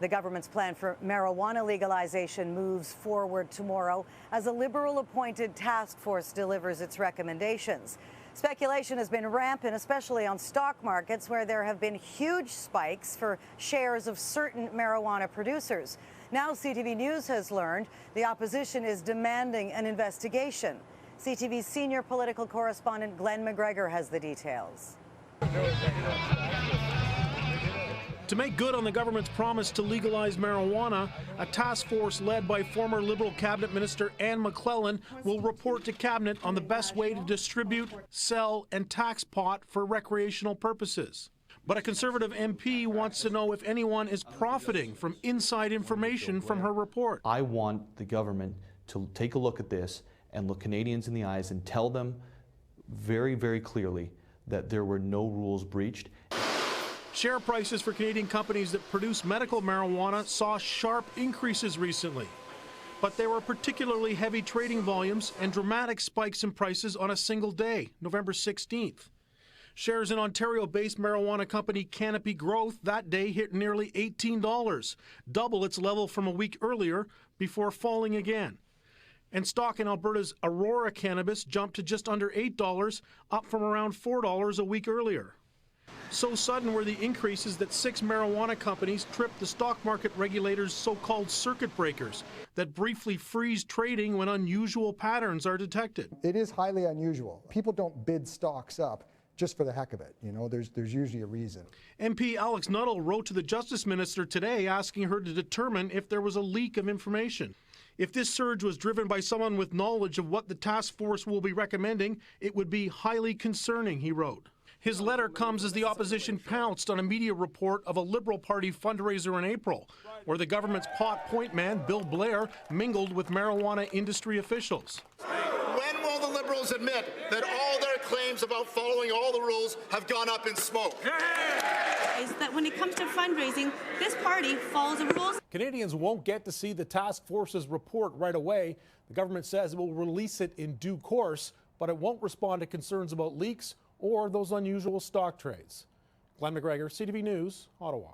The government's plan for marijuana legalization moves forward tomorrow as a Liberal-appointed task force delivers its recommendations. Speculation has been rampant, especially on stock markets, where there have been huge spikes for shares of certain marijuana producers. Now CTV News has learned the opposition is demanding an investigation. CTV's senior political correspondent Glen McGregor has the details. To make good on the government's promise to legalize marijuana, a task force led by former Liberal Cabinet Minister Anne McLellan will report to Cabinet on the best way to distribute, sell and tax pot for recreational purposes. But a Conservative MP wants to know if anyone is profiting from inside information from her report. I want the government to take a look at this and look Canadians in the eyes and tell them very, very clearly that there were no rules breached. Share prices for Canadian companies that produce medical marijuana saw sharp increases recently. But there were particularly heavy trading volumes and dramatic spikes in prices on a single day, November 16th. Shares in Ontario-based marijuana company Canopy Growth that day hit nearly $18, double its level from a week earlier, before falling again. And stock in Alberta's Aurora Cannabis jumped to just under $8, up from around $4 a week earlier. So sudden were the increases that 6 marijuana companies tripped the stock market regulators' so-called circuit breakers that briefly freeze trading when unusual patterns are detected. It is highly unusual. People don't bid stocks up just for the heck of it. You know, there's usually a reason. MP Alex Nuttall wrote to the Justice Minister today asking her to determine if there was a leak of information. If this surge was driven by someone with knowledge of what the task force will be recommending, it would be highly concerning, he wrote. His letter comes as the opposition pounced on a media report of a Liberal Party fundraiser in April, where the government's pot point man, Bill Blair, mingled with marijuana industry officials. When will the Liberals admit that all their claims about following all the rules have gone up in smoke? Is that when it comes to fundraising, this party follows the rules. Canadians won't get to see the task force's report right away. The government says it will release it in due course, but it won't respond to concerns about leaks or those unusual stock trades. Glen McGregor, CTV News, Ottawa.